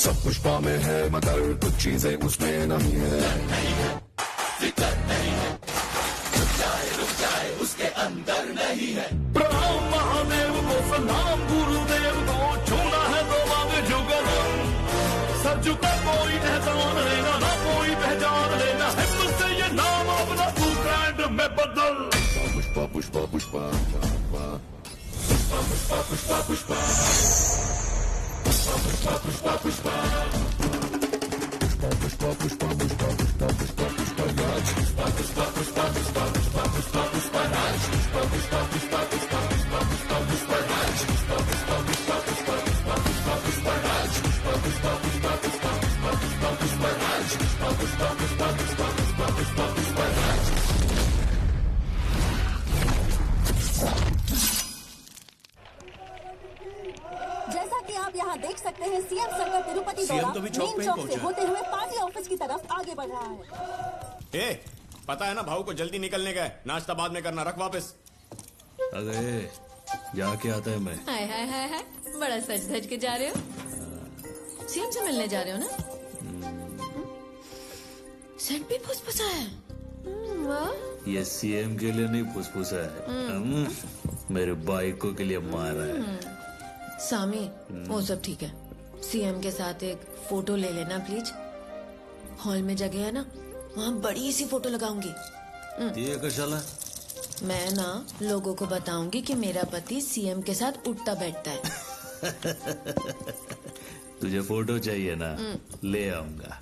सब पुष्पा में है मगर कुछ चीजें उसमें नहीं है। उसके अंदर नहीं है। प्रणाम महादेव को, सलाम गुरुदेव को, छूना है तो मांग जुगल। सर झुका कोई एहसान लेना, ना कोई पहचान लेना, हिम्मत से ये नाम अपना तू ब्रांड में बदल। पुष्पा पुष्पा पुष्पा पुष्पा पुष्पा पुष्पा पुष्पा पुष्पा पुष्पा पुष्पा पुष्पा पुष्पा पुष्पा पुष्पा पुष्पा पुष्पा पुष्पा राज पुष्पा पुष्पा पुष्पा पुष्पा पुष्पा पुष्पा पुष्पा राज पुष्पा पुष्पा पुष्पा पुष्पा पुष्पा पुष्पा पुष्पा राज पुष्पा पुष्पा पुष्पा पुष्पा पुष्पा पुष्पा पुष्पा राज पुष्पा पुष्पा पुष्पा पुष्पा पुष्पा पुष्पा पुष्पा राज पुष्पा पुष्पा पुष्पा पुष्पा पुष्पा पुष्पा पुष्पा राज। जैसा कि आप यहाँ देख सकते हैं, सीएम सर्कल तिरुपति दौरा तो भी चौक पे मेन ही चौक से पहुंचा। होते हुए पार्टी ऑफिस की तरफ आगे बढ़ रहा है। ए, पता है ना भाऊ को जल्दी निकलने का है, नाश्ता बाद में करना, रख वापस। अरे जाके आता है मैं। हाय हाय हाय हाय, बड़ा सज धज के जा रहे हो। सीएम से मिलने जा रहे हो ना? सेंट भी फुसफुसा है। वाह। ये सीएम के लिए नहीं फुसफुसा है, मेरे बाइकों के लिए मारा है। सामी, वो सब ठीक है। सीएम के साथ एक फोटो ले लेना प्लीज। हॉल में जगह है ना, वहाँ बड़ी सी फोटो लगाऊंगी। ये कशाला? मैं ना लोगों को बताऊंगी कि मेरा पति सीएम के साथ उठता बैठता है। तुझे फोटो चाहिए ना, ले आऊंगा।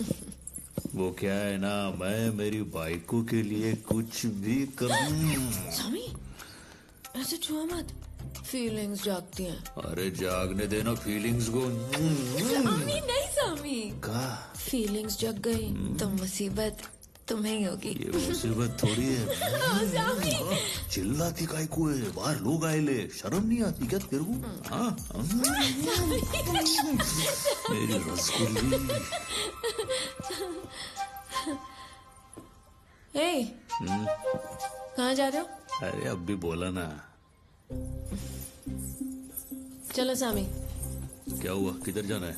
वो क्या है ना, मैं मेरी बाइकों के लिए कुछ भी करूं। सामी, ऐसे छुआ मत, फीलिंग्स जागती हैं। अरे जागने देना फीलिंग्स को। सामी नहीं सामी, का फीलिंग्स जग गई तो मुसीबत तुम्हें ही होगी। ये मुसीबत थोड़ी है। सामी, चिल्लाती काय को है, बाहर लोग आए ले, शर्म नहीं आती क्या तेरे को? हाँ? मेरी रसगुल्ली। ए, कहाँ जा रहे हो? अरे अब भी बोला ना। चलो सामी, क्या हुआ, किधर जाना है?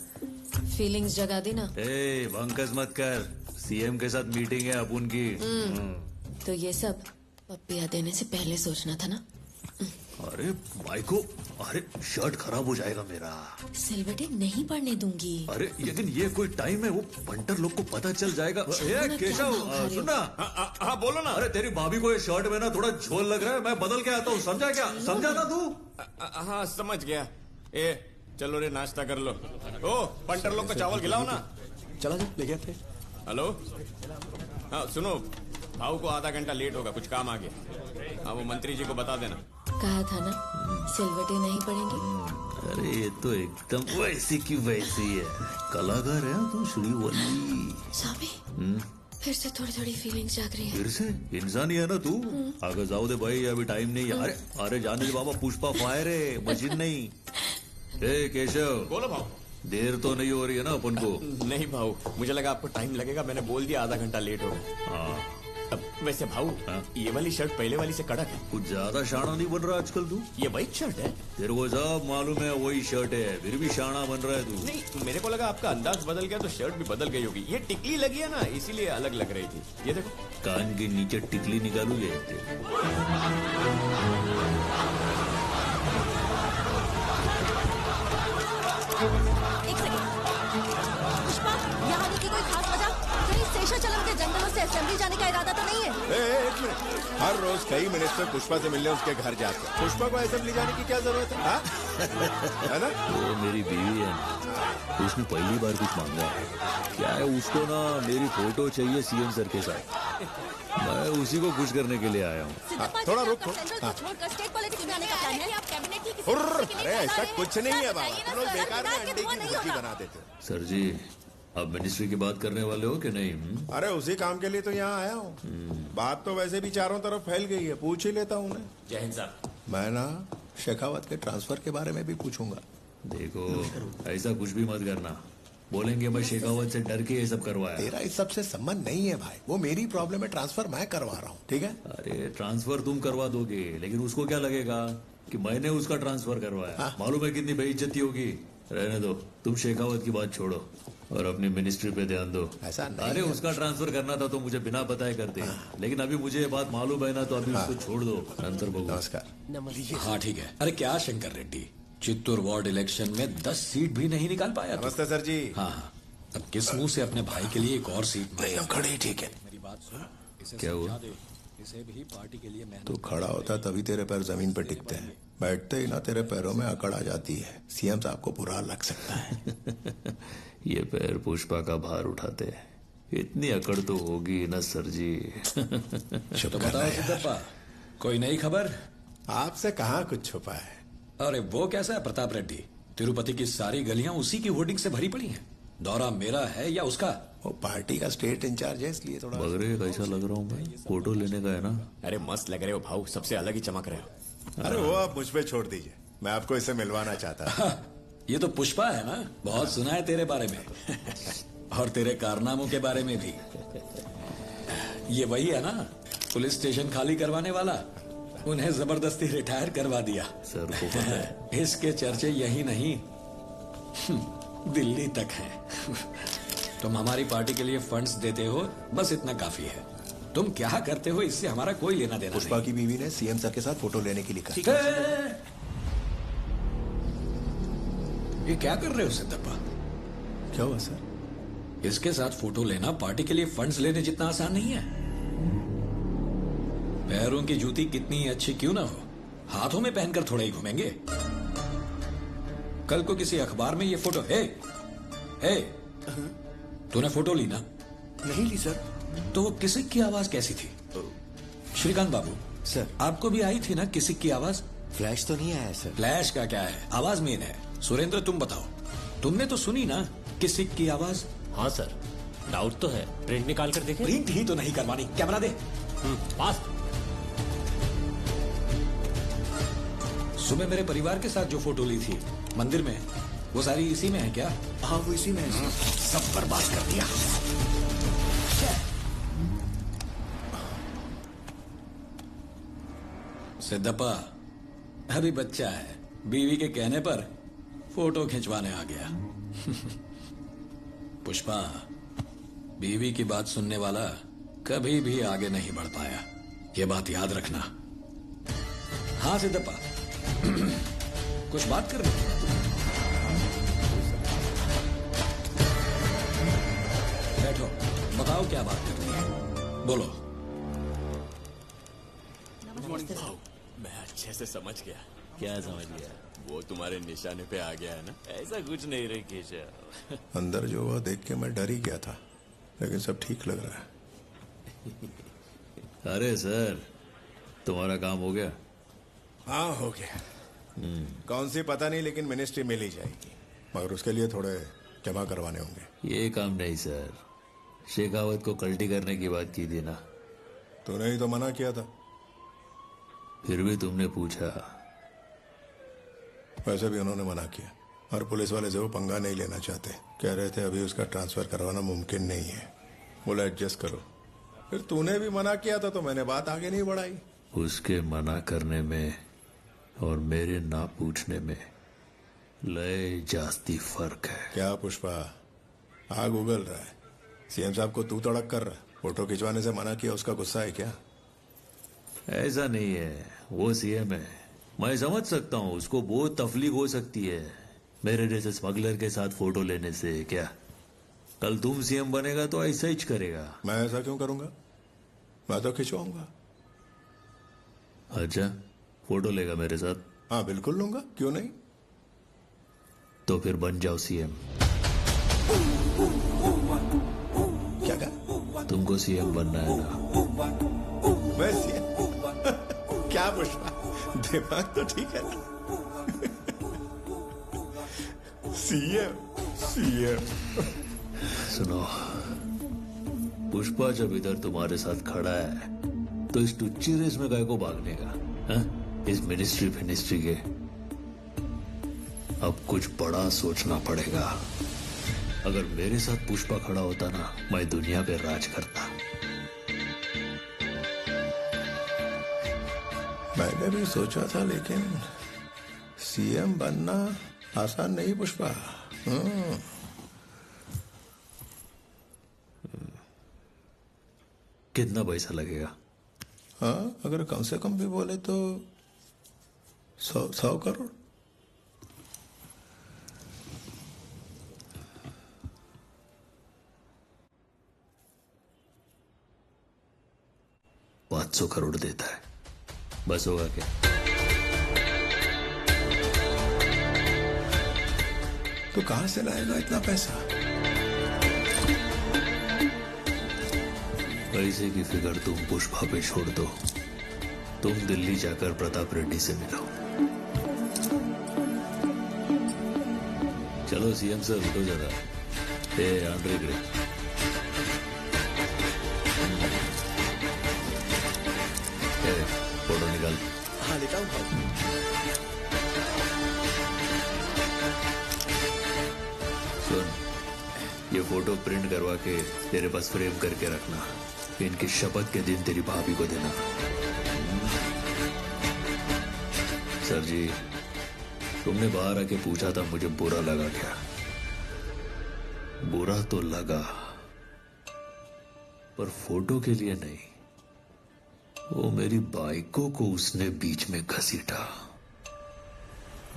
फीलिंग्स जगा दी ना। ए बंकस मत कर, सीएम के साथ मीटिंग है अपन की। तो ये सब पप्पिया देने से पहले सोचना था ना। अरे भाई को, अरे शर्ट खराब हो जाएगा मेरा। सिलवटे नहीं पड़ने दूंगी। अरे लेकिन ये कोई टाइम है, वो पंटर लोग को पता चल जाएगा। ए केशव सुनना। हाँ बोलो ना। अरे तेरी भाभी को ये शर्ट में ना थोड़ा झोल लग रहा है, मैं बदल के आता हूँ, समझा क्या? समझा ना तू? हाँ समझ गया। ए चलो रे, नाश्ता कर लो। ओ पंटर लोग को चावल खिलाओ ना। चला जा, ले गया थे। हेलो, हाँ सुनो, भाऊ को आधा घंटा लेट होगा, कुछ काम आ गया। हाँ वो मंत्री जी को बता देना। कहा था ना, सिलवटे नहीं पड़ेंगे। अरे ये तो एकदम वैसी की वैसी है, कलाकार है तू श्रीवल्ली। सामी, फिर से थोड़ी थोड़ी फीलिंग्स जाग रही है। फिर से? इंसान ही है ना तू। आगे जाओ दे भाई, अभी टाइम नहीं है। अरे अरे जाने दे बाबा, पुष्पा फायर है, मशीन नहीं। ए केशव, बोलो भाऊ। देर तो नहीं हो रही है ना अपन को? नहीं भाऊ, मुझे लगा आपको टाइम लगेगा, मैंने बोल दिया आधा घंटा लेट होगा। हाँ। अब वैसे भाऊ, ये वाली शर्ट पहले वाली से कड़क है। कुछ ज्यादा शाना नहीं बन रहा आजकल तू? ये वाइट शर्ट है। तेरे को सब मालूम है वही शर्ट है, फिर भी शाना बन रहा है तू। नहीं, मेरे को लगा आपका अंदाज बदल गया तो शर्ट भी बदल गई होगी। ये टिकली लगी है ना, इसीलिए अलग लग रही थी। ये देखो, कान के नीचे टिकली निकालू ये। एक सेकंड, पुष्पा, यहाँ आने की कोई खास वजह? कहीं शेषाचलम के जंगलों से असेंबली जाने का इरादा तो नहीं है? एक मिनट, हर रोज कई मिनिस्टर पुष्पा से मिलने उसके घर जाते हैं। पुष्पा को असेंबली जाने की क्या जरूरत है? है ना? वो मेरी बीवी है, उसने पहली बार कुछ मांगा है। क्या है, उसको ना मेरी फोटो चाहिए सीएम सर के साथ। मैं उसी को खुश करने के लिए आया हूँ। थोड़ा रुक। स्टेट पॉलिटिक्स में आने का प्लान है? अरे ऐसा कुछ नहीं है बाबा, तुम लोग बेकार में अंडे की भुर्जी बना देते हो। सर जी, आप मिनिस्ट्री की बात करने वाले हो कि नहीं? अरे उसी काम के लिए तो यहाँ आया हूँ। बात तो वैसे भी चारों तरफ फैल गई है, पूछ ही लेता हूँ। जय हिंद साहब। मैं ना शेखावत के ट्रांसफर के बारे में भी पूछूंगा। देखो ऐसा कुछ भी मत करना, बोलेंगे मैं शेखावत से डर के ये सब करवाया। तेरा इस सब से संबंध नहीं है भाई, वो मेरी प्रॉब्लम है, ट्रांसफर मैं करवा रहा हूँ, ठीक है? अरे ट्रांसफर तुम करवा दोगे, लेकिन उसको क्या लगेगा कि मैंने उसका ट्रांसफर करवाया। मालूम है कितनी बेइज्जती होगी? रहने दो, तुम शेखावत की बात छोड़ो और अपनी मिनिस्ट्री पे ध्यान दो। ऐसा नहीं अरे है। उसका ट्रांसफर करना था तो मुझे बिना बताए करते, लेकिन अभी मुझे ये बात मालूम है ना, तो अभी उसको छोड़ दो। नंतर बघू। नमस्कार। हाँ ठीक है। अरे क्या शंकर रेड्डी, चित्तूर वार्ड इलेक्शन में 10 सीट भी नहीं निकाल पाया तू। नमस्ते सर जी। हाँ हाँ, अब किस मुंह से अपने भाई के लिए एक और सीट एकदम खड़े, ठीक है। मेरी बात सुन, इसे क्या हुआ? समझा दे, इसे भी पार्टी के लिए मेहनत तू खड़ा होता तभी तेरे पैर जमीन पे टिकते हैं, बैठते ही ना तेरे पैरों में अकड़ आ जाती है। सीएम साहब को बुरा लग सकता है। ये पैर पुष्पा का भार उठाते हैं, इतनी अकड़ तो होगी ना सर जी। तो बताओ सिद्धप्पा, कोई नई खबर? आपसे कहाँ कुछ छुपा है। अरे वो कैसा है प्रताप रेड्डी, तिरुपति की सारी गलियां उसी की होर्डिंग से भरी पड़ी हैं। दौरा मेरा है या उसका? वो पार्टी का स्टेट इंचार्ज है, इसलिए थोड़ा। बगरे कैसा लग रहा हूँ मैं? फोटो लेने का है ना? अरे मस्त लग रहे हो भाऊ, सबसे अलग ही चमक रहे हो। अरे वो आप मुझ पे छोड़ दीजिए, मैं आपको इससे मिलवाना चाहता हूँ। ये तो पुष्पा है ना, बहुत सुना है तेरे बारे में और तेरे कारनामों के बारे में भी। ये वही है ना, पुलिस स्टेशन खाली करवाने वाला, उन्हें जबरदस्ती रिटायर करवा दिया। सर को पता है। इसके चर्चे यही नहीं दिल्ली तक हैं। तुम हमारी पार्टी के लिए फंड्स देते हो, बस इतना काफी है। तुम क्या करते हो इससे हमारा कोई लेना देना पुष्पा की बीवी ने सीएम सर के साथ फोटो लेने के लिए कहा। नहीं। ये क्या कर रहे हो सिद्धप्पा? क्या हुआ सर? इसके साथ फोटो लेना पार्टी के लिए फंड्स लेने जितना आसान नहीं है। पैरों की जूती कितनी अच्छी क्यों ना हो, हाथों में पहनकर थोड़ा ही घूमेंगे। कल को किसी अखबार में ये फोटो हे तूने फोटो ली ना? नहीं ली सर। तो वो किसी की आवाज कैसी थी? श्रीकांत बाबू सर, आपको भी आई थी ना किसी की आवाज? फ्लैश तो नहीं आया सर। फ्लैश का क्या है, आवाज मेन है। सुरेंद्र तुम बताओ, तुमने तो सुनी ना किसी की आवाज? हाँ सर, डाउट तो है, प्रिंट निकाल कर देखें। प्रिंट ही तो नहीं करवानी, कैमरा दे। पास। सुबह मेरे परिवार के साथ जो फोटो ली थी मंदिर में, वो सारी इसी में है क्या? हाँ वो इसी में है। सब बर्बाद कर दिया। सिद्धप्पा अभी बच्चा है, बीवी के कहने पर फोटो खिंचवाने आ गया। पुष्पा, बीवी की बात सुनने वाला कभी भी आगे नहीं बढ़ पाया, ये बात याद रखना। हाँ सिद्धप्पा, कुछ बात कर रहे? बैठो, बताओ क्या बात करनी है, बोलो। मैं अच्छे से समझ गया। क्या समझ गया? वो तुम्हारे निशाने पे आ गया है ना। ऐसा कुछ नहीं रे केशव। अंदर जो हुआ देख के मैं डर ही गया था, लेकिन सब ठीक लग रहा है। अरे सर, तुम्हारा काम हो गया? हाँ हो गया। कौन सी पता नहीं, लेकिन मिनिस्ट्री मिल ही जाएगी, मगर उसके लिए थोड़े जमा करवाने होंगे। ये काम नहीं सर, शेखावत को कल्टी करने की बात की थी ना। तूने ही तो मना किया था। फिर भी तुमने पूछा। वैसे भी उन्होंने मना किया, और पुलिस वाले से वो पंगा नहीं लेना चाहते। कह रहे थे अभी उसका ट्रांसफर करवाना मुमकिन नहीं है, बोला एडजस्ट करो। फिर तूने भी मना किया था तो मैंने बात आगे नहीं बढ़ाई। उसके मना करने में और मेरे ना पूछने में लय जास्ती फर्क है। क्या पुष्पा आग उगल रहा है? सीएम साहब को तू तड़क कर रहा है, फोटो खिंचवाने से मना किया, उसका गुस्सा है क्या? ऐसा नहीं है, वो सीएम है, मैं समझ सकता हूँ, उसको बहुत तकलीफ हो सकती है मेरे जैसे स्मगलर के साथ फोटो लेने से। क्या कल तुम सीएम बनेगा तो ऐसा ही करेगा? मैं ऐसा क्यों करूंगा, मैं तो खिंचवाऊंगा। अच्छा, फोटो लेगा मेरे साथ? हाँ बिल्कुल लूंगा, क्यों नहीं। तो फिर बन जाओ सीएम। क्या कहा? तुमको सीएम बनना है ना? मैं सीएम? क्या पुष्पा, दिमाग तो ठीक है ना? CM CM. सुनो, पुष्पा जब इधर तुम्हारे साथ खड़ा है तो इस टुच्ची रेस में गाय को भागने का? हाँ? इस मिनिस्ट्री के अब कुछ बड़ा सोचना पड़ेगा। अगर मेरे साथ पुष्पा खड़ा होता ना, मैं दुनिया पे राज करता। मैंने भी सोचा था, लेकिन सीएम बनना आसान नहीं पुष्पा। कितना पैसा लगेगा? हाँ, अगर कम से कम भी बोले तो 100 करोड़। $500 करोड़ देता है, बस होगा क्या? तो कहां से लाएगा इतना पैसा? पैसे की फिक्र तुम पुष्पा पे छोड़ दो। तुम दिल्ली जाकर प्रताप रेड्डी से मिलो। चलो सीएम सर, उठो जरा। आंड्रे इकडे। फोटो निकाल। हाँ निकाल। सुन, ये फोटो प्रिंट करवा के तेरे पास फ्रेम करके रखना। इनकी शपथ के दिन तेरी भाभी को देना। सर जी, तुमने बाहर आके पूछा था मुझे बुरा लगा क्या? बुरा तो लगा, पर फोटो के लिए नहीं। वो मेरी बाइकों को उसने बीच में घसीटा।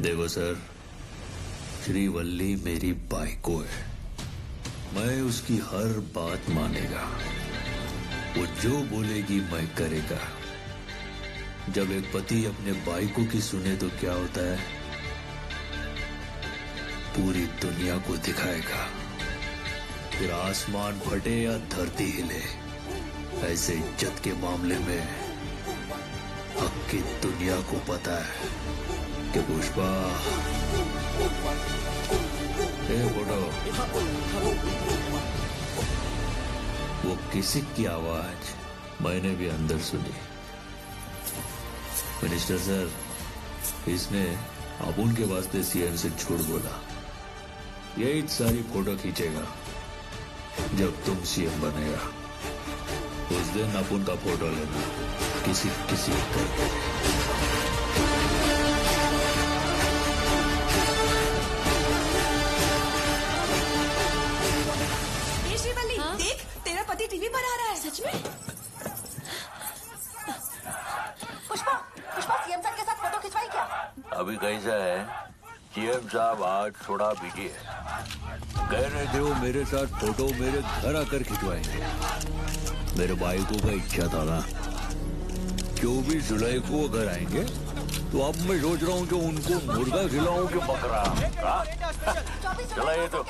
देखो सर, श्रीवल्ली मेरी बाइको है। मैं उसकी हर बात मानेगा। वो जो बोलेगी मैं करेगा। जब एक पति अपने बाइकों की सुने तो क्या होता है? पूरी दुनिया को दिखाएगा। फिर आसमान फटे या धरती हिले। ऐसे इज्जत के मामले में हक की दुनिया को पता है कि पुष्पा। फोटो। वो किसी की आवाज मैंने भी अंदर सुनी। मिनिस्टर सर, इसने अपुन के वास्ते सीएम से झूठ बोला। यही सारी फोटो खींचेगा जब तुम सीएम बनेगा। उस दिन अपुन का फोटो लेना किसी करके। देख, तेरा पति टीवी पर आ रहा है। सच में? पुष्पा सीएम सर के साथ फोटो खिंचवाई क्या? अभी कैसा है, सीएम साहब आज थोड़ा बिजी है। कह रहे थे वो मेरे साथ फोटो मेरे घर आकर खिंचवाएंगे। मेरे भाई को का इच्छा था ना, 24 जुलाई को वो घर आएंगे, तो अब मैं सोच रहा हूँ कि उनको मुर्गा खिलाऊं कि बकरा। चला ये तो।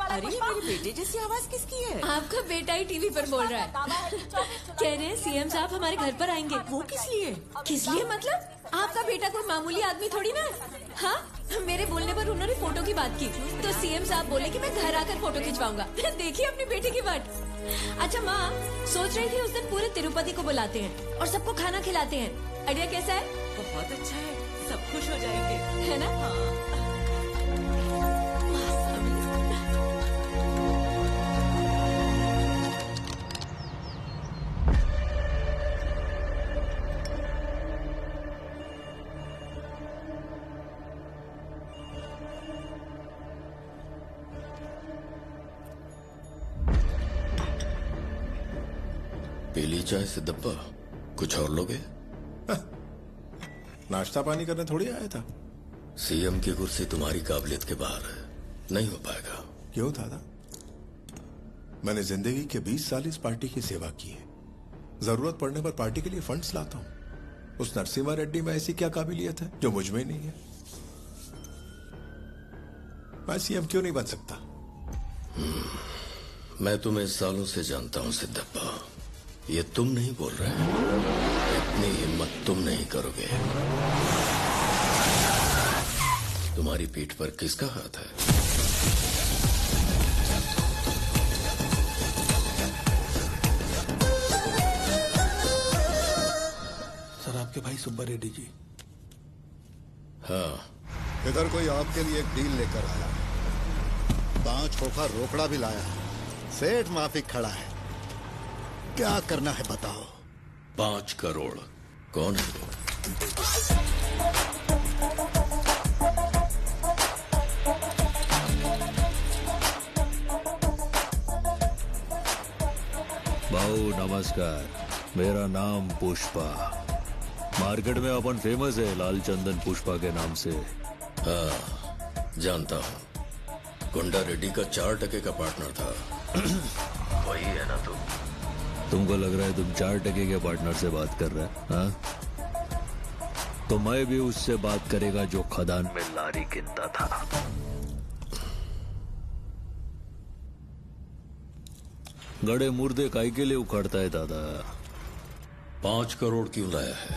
अरे मेरे बेटे जैसी आवाज किसकी है? आपका बेटा ही टीवी पर बोल रहा है। कह रहे हैं सीएम साहब हमारे घर पर आएंगे। वो किस लिए? किस लिए मतलब? आपका बेटा कोई मामूली आदमी थोड़ी ना। हाँ, मेरे बोलने पर उन्होंने फोटो की बात की, तो सीएम साहब बोले कि मैं घर आकर फोटो खिंचवाऊंगा। देखिए अपने बेटे की बात। अच्छा माँ, सोच रही थी उस दिन पूरे तिरुपति को बुलाते हैं और सबको खाना खिलाते हैं। आइडिया कैसा है? बहुत अच्छा है, सब खुश हो जाएंगे, है ना? पीली चाय से डब्बा, कुछ और लोगे? नाश्ता पानी करने थोड़ी आया था। सीएम की कुर्सी तुम्हारी काबिलियत के बाहर है, नहीं हो पाएगा। क्यों दादा? मैंने जिंदगी के 20 साल इस पार्टी की सेवा की है। जरूरत पड़ने पर पार्टी के लिए फंड्स लाता हूं। उस नरसिम्हा रेड्डी में ऐसी क्या काबिलियत है जो मुझ में नहीं है? मैं सीएम क्यों नहीं बन सकता? मैं तुम्हें सालों से जानता हूं सिद्धप्पा। ये तुम नहीं बोल रहे, इतनी हिम्मत तुम नहीं करोगे। तुम्हारी पीठ पर किसका हाथ है? सर, आपके भाई सुब्बा रेड्डी जी। हाँ, इधर कोई आपके लिए एक डील लेकर आया। 5 खोखा रोकड़ा भी लाया है। सेठ माफिक खड़ा है। क्या करना है बताओ? 5 करोड़। कौन है वो? भाऊ नमस्कार, मेरा नाम पुष्पा। मार्केट में अपन फेमस है लाल चंदन पुष्पा के नाम से। हाँ जानता हूँ, गुंडा रेड्डी का 4% का पार्टनर था। वही है ना तुम? तुमको लग रहा है तुम 4% के पार्टनर से बात कर रहे हैं? हाँ? तो मैं भी उससे बात करेगा जो खदान में लारी गिनता था। गड़े मुर्दे काई के लिए उखाड़ता है दादा? 5 करोड़ क्यों लाया है?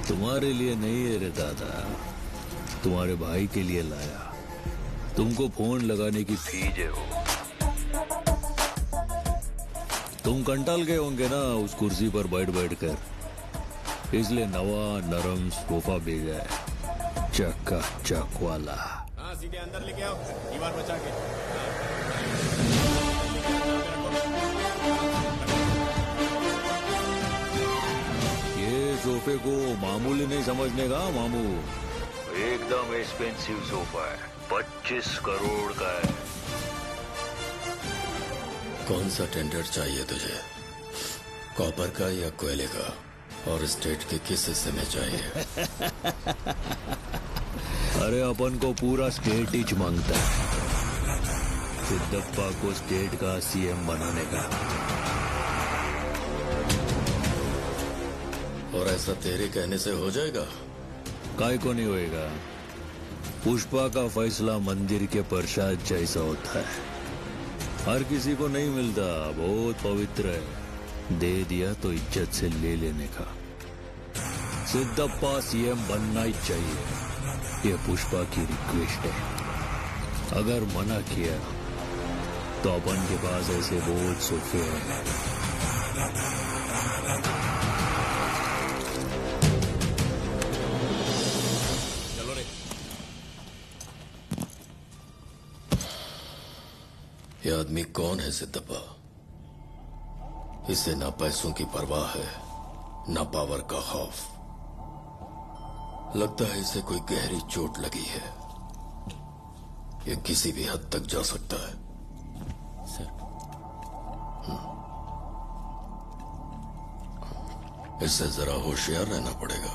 तुम्हारे लिए नहीं है रे दादा, तुम्हारे भाई के लिए लाया। तुमको फोन लगाने की फीस है वो। तुम कंटाल गए होंगे ना उस कुर्सी पर बैठ बैठ कर, इसलिए नवा नरम सोफा भेजा है, चक्का चक वाला। हाँ सीधे अंदर लेके आओ, दीवार बचा के। ये सोफे को मामूली नहीं समझने का मामू, एकदम एक्सपेंसिव सोफा है, 25 करोड़ का है। कौन सा टेंडर चाहिए तुझे, कॉपर का या कोयले का, और स्टेट के किस हिस्से में चाहिए? अरे अपन को पूरा स्टेट ही मांगता है, सिद्धप्पा को स्टेट का सीएम बनाने का। और ऐसा तेरे कहने से हो जाएगा? काय को नहीं होएगा, पुष्पा का फैसला मंदिर के प्रसाद जैसा होता है, हर किसी को नहीं मिलता, बहुत पवित्र है, दे दिया तो इज्जत से ले लेने का। सिद्धप्पा सीएम बनना ही चाहिए, ये पुष्पा की रिक्वेस्ट है। अगर मना किया तो अपन के पास ऐसे बहुत सोफे हैं। चलो रे। ये आदमी कौन है सिद्धप्पा? इसे ना पैसों की परवाह है, ना पावर का खौफ। लगता है इसे कोई गहरी चोट लगी है, ये किसी भी हद तक जा सकता है। सर इससे जरा होशियार रहना पड़ेगा।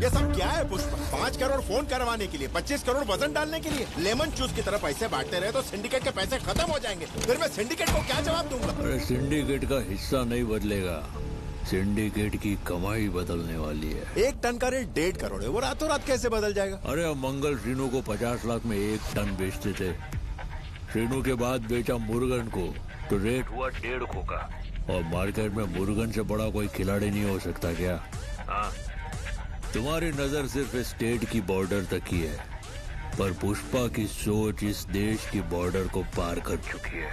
ये सब क्या है पुष्पा? 5 करोड़ फोन करवाने के लिए, 25 करोड़ वजन डालने के लिए, लेमन जूस की तरह पैसे बांटते रहे तो सिंडिकेट के पैसे खत्म हो जाएंगे। फिर मैं सिंडिकेट को क्या जवाब दूंगा? अरे सिंडिकेट का हिस्सा नहीं बदलेगा, सिंडिकेट की कमाई बदलने वाली है। 1 टन का रेट 1.5 करोड़ है, वो रातों रात कैसे बदल जाएगा? अरे हम मंगल श्रीनू को 50 लाख में 1 टन बेचते थे, श्रीनू के बाद बेचा मुर्गन को तो रेट हुआ 1.5 का। और मार्केट में मुर्गन से बड़ा कोई खिलाड़ी नहीं हो सकता क्या? हाँ, तुम्हारी नजर सिर्फ स्टेट की बॉर्डर तक ही है, पर पुष्पा की सोच इस देश की बॉर्डर को पार कर चुकी है।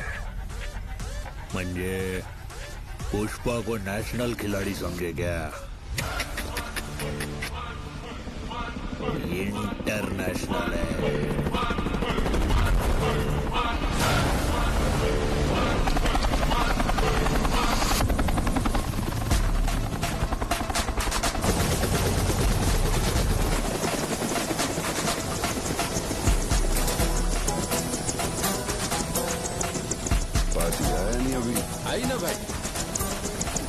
म्हणजे पुष्पा को नेशनल खिलाड़ी समझे क्या? इंटरनेशनल है। पार्टी आया नहीं अभी? आई ना भाई।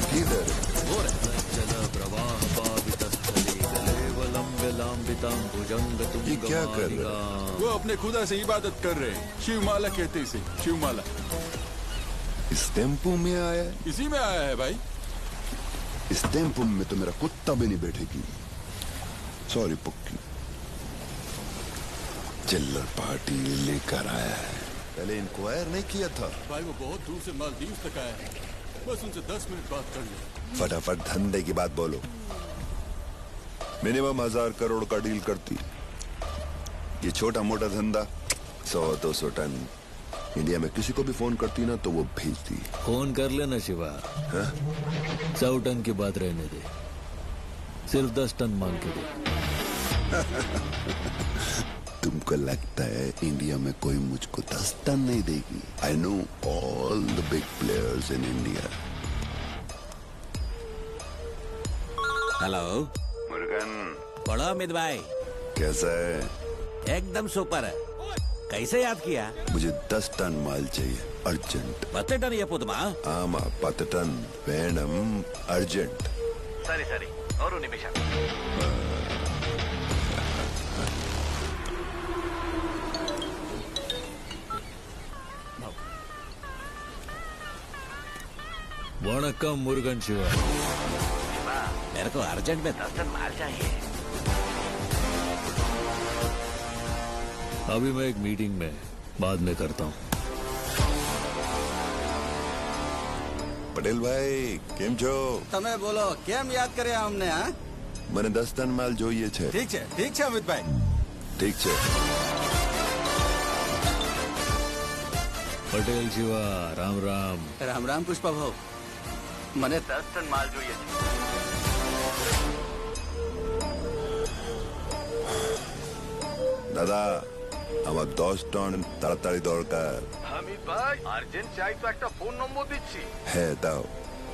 किधर? वो रहे। ये क्या कर रहे हैं? वो अपने खुदा से इबादत कर रहे हैं, शिवमाला कहते इसे, शिवमाला। इस टेम्पो में आया है? इसी में आया है भाई। इस टेम्पो में तो मेरा कुत्ता भी नहीं बैठेगी। सॉरी पुक्की। चिल्लर पार्टी लेकर आया है, पहले इंक्वायर नहीं किया था। भाई वो बहुत दूर से मालदीव तक आया है, बस उनसे 10 मिनट बात कर लो। फटाफट धंधे की बात बोलो। मिनिमम 1000 करोड़ का डील करती। ये छोटा मोटा धंधा 100-200 टन इंडिया में किसी को भी फोन करती ना तो वो भेजती। फोन कर लेना शिवा। 100 टन की बात रहने दे, सिर्फ 10 टन मांग के दे। तुमको लगता है इंडिया में कोई मुझको 10 टन नहीं देगी? I know all the big players in India. Hello Murugan. बड़ा अमित भाई, कैसा है? एकदम सुपर है। कैसे याद किया? मुझे 10 टन माल चाहिए। ಅರ್ಜೆಂಟ್ ಮತ್ತೆ ಟನ್ ಎಪ್ಪುದಮ್ಮ ಆಮ 10 ಟನ್ ವೇಣಂ ಅರ್ಜೆಂಟ್ ಸರಿ ಸರಿ ಅವರು ನಿಮಿಷ वणक्कम मुरुगन शिवा मेरे को अर्जेंट में 10 टन माल चाहिए अभी मैं एक मीटिंग में बाद में करता हूँ પટેલ ભાઈ કેમ છો તમે બોલો કેમ યાદ કર્યા અમને હા મને 10 ટન માલ જોઈએ છે ઠીક છે અમિતભાઈ ઠીક છે पटेल शिवा राम राम રામ રામ પુષ્પા ભાઉ મને 10 ટન માલ જોઈએ છે দাদা আমার 10 টন তাড়াতাড়ি দরকার হামিদ ভাই আর্জেন্ট চাই তো একটা ফোন নম্বর দিচ্ছি হ্যাঁ দাও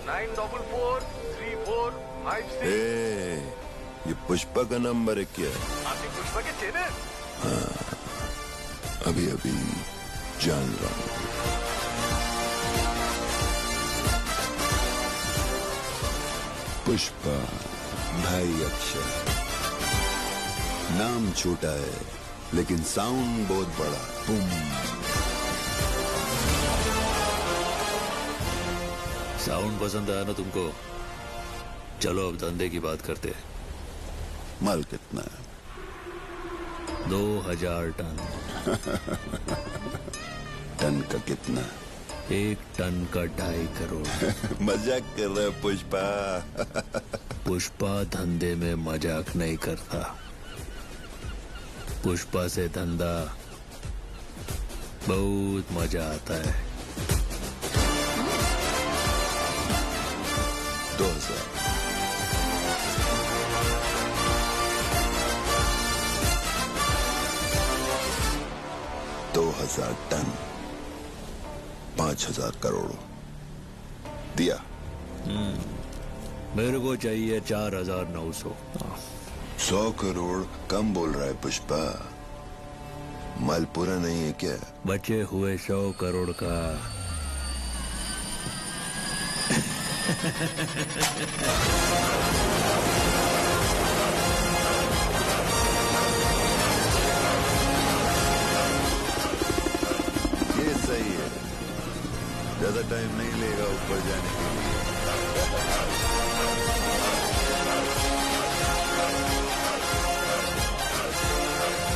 944345 ए ये पुष्पा का नंबर है क्या আপনি পুষ্পাকে চেনেন हाँ अभी अभी जान रहा हूँ पुष्पा भाई अक्षय नाम छोटा है लेकिन साउंड बहुत बड़ा बूम साउंड पसंद आया ना तुमको चलो अब धंधे की बात करते हैं माल कितना है 2000 टन टन का कितना 1 टन का 2.5 करोड़ मजाक कर रहे हो पुष्पा पुष्पा धंधे में मजाक नहीं करता पुष्पा से धंधा बहुत मजा आता है 2000 2000 टन 5000 करोड़ दिया मेरे को चाहिए 4900 100 करोड़ कम बोल रहा है पुष्पा माल पूरा नहीं है क्या बचे हुए 100 करोड़ का ये सही है ज्यादा टाइम नहीं लेगा ऊपर जाने के लिए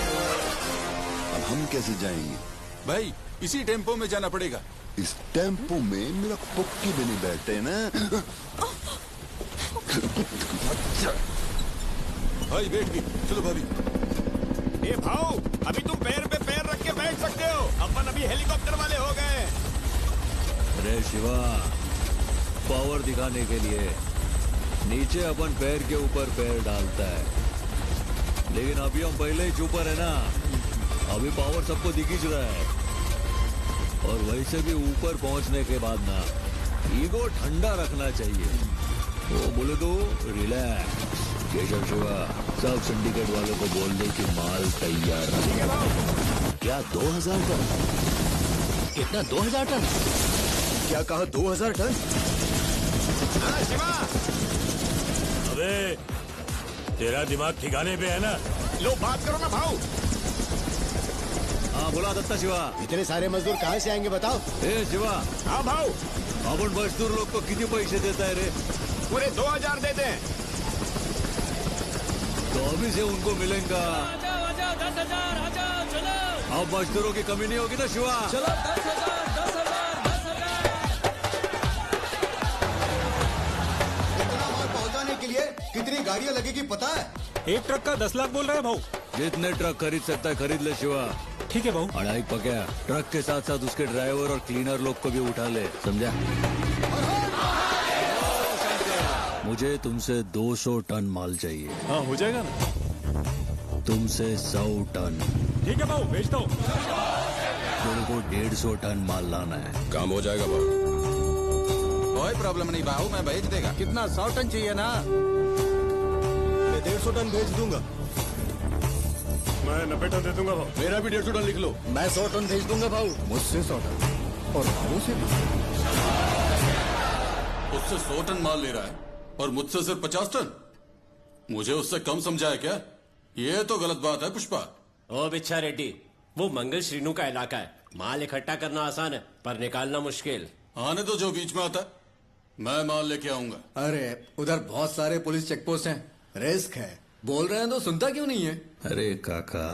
अब हम कैसे जाएंगे भाई इसी टेम्पो में जाना पड़ेगा इस टेम्पो में मेरा पुक्की भी नहीं बैठे ना भाई बैठ गई चलो भाभी ए भाऊ अभी तुम पैर पे पैर रख के बैठ सकते हो अपन अभी हेलीकॉप्टर वाले हो गए अरे शिवा पावर दिखाने के लिए नीचे अपन पैर के ऊपर पैर डालता है लेकिन अभी हम पहले ही ऊपर है ना अभी पावर सबको दिख ही रहा है और वैसे भी ऊपर पहुंचने के बाद ना ईगो ठंडा रखना चाहिए वो बोले तो रिलैक्स केशव शिवा सब सिंडिकेट वालों को बोल दे कि माल तैयार है क्या 2000 टन कितना 2000 टन क्या कहा 2000 टन अबे तेरा दिमाग ठिकाने पे है ना लो बात करो ना भाऊ हाँ बोला दत्ता शिवा इतने सारे मजदूर कहाँ से आएंगे बताओ ए शिवा हाँ भाऊ अपन मजदूर लोग को कितने पैसे देता है रे पूरे 2000 देते हैं तो अभी से उनको मिलेगा 10,000 चलो अब मजदूरों की कमी नहीं होगी ना शिवा चलो 10,000 पहुंचाने के लिए कितनी गाड़ियाँ लगेगी पता है एक ट्रक का 10 लाख बोल रहा है भाऊ जितने ट्रक खरीद सकता है खरीद ले शिवा ठीक है भाऊ अड़ाई पकया ट्रक के साथ साथ उसके ड्राइवर और क्लीनर लोग को भी उठा ले समझा मुझे तुमसे 200 टन माल चाहिए हाँ हो जाएगा ना तुमसे 100 टन ठीक है भाऊ भेजता हूँ मेरे को 150 टन माल लाना है काम हो जाएगा भाऊ कोई प्रॉब्लम नहीं बाबू मैं भेज देगा कितना 100 टन चाहिए ना मैं 150 टन भेज दूंगा मैं 90 टन दे दूंगा भाऊ मेरा भी 150 टन लिख लो मैं 100 टन भेज दूंगा भाऊ मुझसे 100 टन और बाबू से भी। उससे 100 टन माल ले रहा है और मुझसे सिर्फ 50 टन। मुझे उससे कम समझा है क्या? ये तो गलत बात है पुष्पा। ओ बिच्छा रेड्डी, वो मंगल श्रीनु का इलाका है। माल इकट्ठा करना आसान है पर निकालना मुश्किल। आने तो जो बीच में आता है, मैं माल लेके आऊंगा। अरे उधर बहुत सारे पुलिस चेकपोस्ट हैं, रिस्क है। बोल रहे हैं तो सुनता क्यों नहीं है? अरे काका